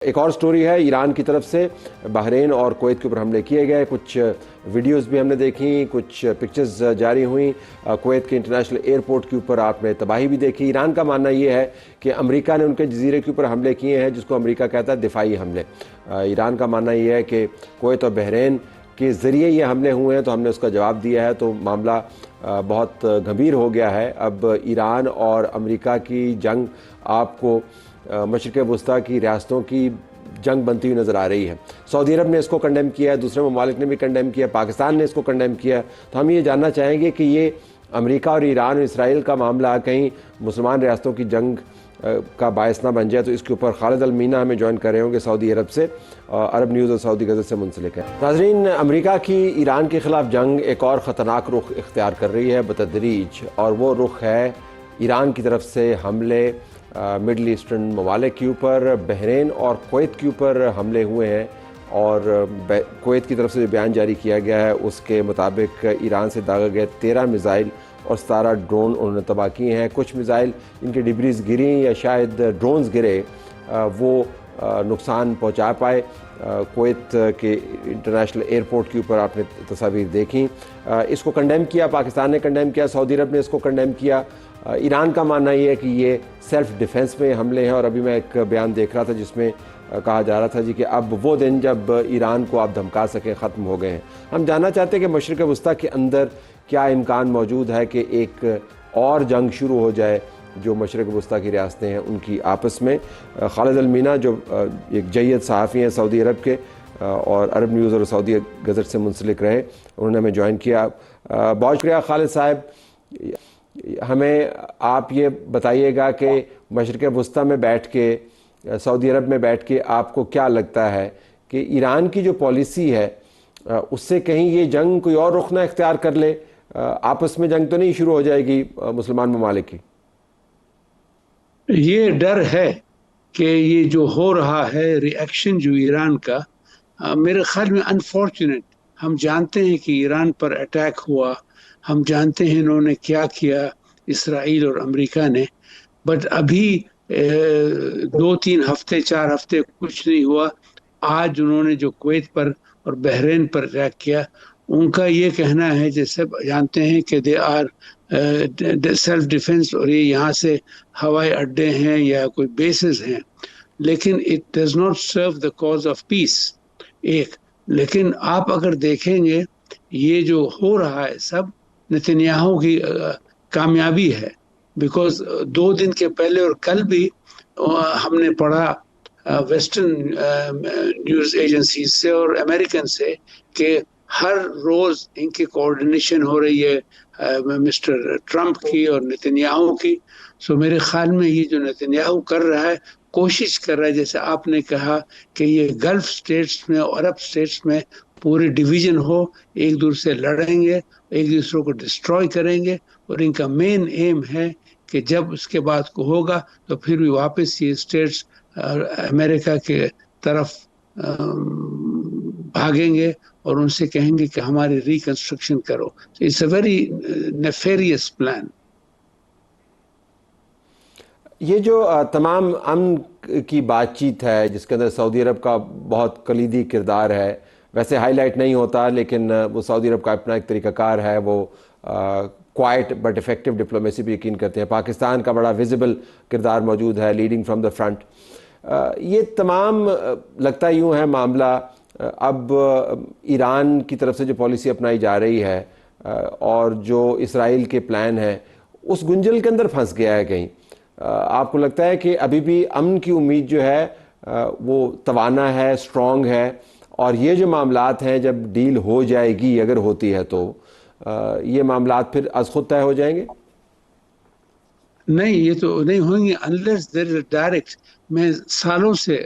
ایک اور سٹوری ہے ایران کی طرف سے بحرین اور کویت کے اوپر حملے کیے گئے. کچھ ویڈیوز بھی ہم نے دیکھی, کچھ پکچرز جاری ہوئیں. کویت کے انٹرنیشنل ایئرپورٹ کے اوپر آپ نے تباہی بھی دیکھی. ایران کا ماننا یہ ہے کہ امریکہ نے ان کے جزیرے کے اوپر حملے کیے ہیں, جس کو امریکہ کہتا ہے دفاعی حملے. ایران کا ماننا یہ ہے کہ کویت اور بحرین کے ذریعے یہ حملے ہوئے ہیں, تو ہم نے اس کا جواب دیا ہے. تو معاملہ بہت گھمیر ہو گیا ہے. اب ایران اور امریکہ کی جنگ آپ کو مشرق وسطیٰ کی ریاستوں کی جنگ بنتی ہوئی نظر آ رہی ہے. سعودی عرب نے اس کو کنڈیم کیا ہے, دوسرے ممالک نے بھی کنڈیم کیا, پاکستان نے اس کو کنڈیم کیا. تو ہم یہ جاننا چاہیں گے کہ یہ امریکہ اور ایران اور اسرائیل کا معاملہ کہیں مسلمان ریاستوں کی جنگ کا باعث نہ بن جائے. تو اس کے اوپر خالد المینا ہمیں جوائن کر رہے ہوں گے سعودی عرب سے, عرب نیوز اور سعودی غزل سے منسلک ہے. ناظرین, امریکہ کی ایران کے خلاف جنگ ایک اور خطرناک رخ اختیار کر رہی ہے بتدریج, اور وہ رخ ہے ایران کی طرف سے حملے مڈل ایسٹرن ممالک کے اوپر. بحرین اور کویت کے اوپر حملے ہوئے ہیں, اور کویت کی طرف سے جو بیان جاری کیا گیا ہے اس کے مطابق ایران سے داغے گئے 13 میزائل اور 17 ڈرون انہوں نے تباہ کیے ہیں. کچھ میزائل ان کے ڈبریز گریں یا شاید ڈرونز گرے, وہ نقصان پہنچا پائے. کویت کے انٹرنیشنل ایئرپورٹ کے اوپر آپ نے تصاویر دیکھیں. اس کو کنڈیم کیا, پاکستان نے کنڈیم کیا, سعودی عرب نے اس کو کنڈیم کیا. ایران کا ماننا یہ ہے کہ یہ سیلف ڈیفنس میں حملے ہیں. اور ابھی میں ایک بیان دیکھ رہا تھا جس میں کہا جا رہا تھا کہ اب وہ دن جب ایران کو آپ دھمکا سکیں ختم ہو گئے ہیں. ہم جاننا چاہتے ہیں کہ مشرق وسطیٰ کے اندر کیا امکان موجود ہے کہ ایک اور جنگ شروع ہو جائے جو مشرق وسطیٰ کی ریاستیں ہیں ان کی آپس میں. خالد المینا جو ایک جید صحافی ہیں سعودی عرب کے اور عرب نیوز اور سعودی غزل سے منسلک رہے, انہوں نے ہمیں جوائن کیا. بہت شکریہ خالد صاحب. ہمیں آپ یہ بتائیے گا کہ مشرق وسطیٰ میں بیٹھ کے, سعودی عرب میں بیٹھ کے آپ کو کیا لگتا ہے کہ ایران کی جو پالیسی ہے اس سے کہیں یہ جنگ کوئی اور رخ نہ اختیار کر لے؟ آپس میں جنگ تو نہیں شروع ہو جائے گی مسلمان ممالک کی؟ یہ ڈر ہے کہ یہ جو ہو رہا ہے ری ایکشن جو ایران کا, میرے خیال میں انفارچونیٹ. ہم جانتے ہیں کہ ایران پر اٹیک ہوا, ہم جانتے ہیں انہوں نے کیا کیا اسرائیل اور امریکہ نے, بٹ ابھی 2-3 ہفتے 4 ہفتے کچھ نہیں ہوا. آج انہوں نے جو کویت پر اور بحرین پر اٹیک کیا, ان کا یہ کہنا ہے جیسے جانتے ہیں کہ دے آر سیلف ڈیفنس, اور یہ یہاں سے ہوائی اڈے ہیں یا کوئی بیسز ہیں, لیکن it does not serve the cause of peace. ایک لیکن آپ اگر دیکھیں گے یہ جو ہو رہا ہے سب نتنیاہو کی کامیابی ہے, بیکاز 2 دن کے پہلے اور کل بھی ہم نے پڑھا ویسٹرن نیوز ایجنسیز سے اور امریکن سے کہ ہر روز ان کی کوارڈینیشن ہو رہی ہے مسٹر ٹرمپ کی اور نتنیاہو کی. سو میرے خیال میں یہ جو نتنیاہو کر رہا ہے, کوشش کر رہا ہے, جیسے آپ نے کہا کہ یہ گلف سٹیٹس میں اور عرب سٹیٹس میں پوری ڈویژن ہو, ایک دوسرے سے لڑیں گے, ایک دوسرے کو ڈسٹروائے کریں گے, اور ان کا مین ایم ہے کہ جب اس کے بعد کو ہوگا تو پھر بھی واپس یہ اسٹیٹس امریکہ کے طرف بھاگیں گے اور ان سے کہیں گے کہ ہماری ریکنسٹرکشن کرو. It's a very nefarious plan. یہ جو تمام امن کی بات چیت ہے جس کے اندر سعودی عرب کا بہت کلیدی کردار ہے, ویسے ہائی لائٹ نہیں ہوتا لیکن وہ سعودی عرب کا اپنا ایک طریقہ کار ہے, وہ کوائٹ بٹ افیکٹو ڈپلومیسی بھی یقین کرتے ہیں. پاکستان کا بڑا ویزیبل کردار موجود ہے, لیڈنگ فرام دا فرنٹ. یہ تمام لگتا یوں ہے معاملہ اب ایران کی طرف سے جو پالیسی اپنائی جا رہی ہے اور جو اسرائیل کے پلان ہیں اس گنجل کے اندر پھنس گیا ہے کہیں. آپ کو لگتا ہے کہ ابھی بھی امن کی امید جو ہے وہ توانا ہے, اسٹرانگ ہے, اور یہ جو معاملات ہیں جب ڈیل ہو جائے گی, اگر ہوتی ہے تو یہ معاملات پھر از خود طے ہو جائیں گے؟ نہیں, یہ تو نہیں ہوئیں گے unless there is a direct. میں سالوں سے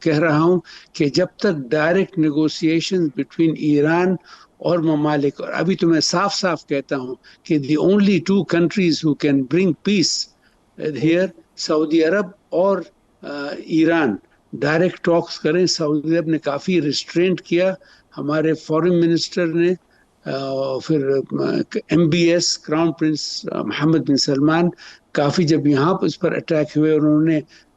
کہہ رہا ہوں کہ جب تک ڈائریکٹ نیگوسیشن بٹوین ایران اور ممالک, اور ابھی تو میں صاف صاف کہتا ہوں کہ the only 2 countries who can bring peace here, سعودی عرب اور ایران, ڈائریکٹ ٹاکس کریں. سعودی عرب نے کافی ریسٹرینٹ کیا, ہمارے فارن منسٹر نے, پھر MBS کراؤن پرنس محمد بن سلمان کافی, جب یہاں اس پر اٹیک ہوئے انہوں نے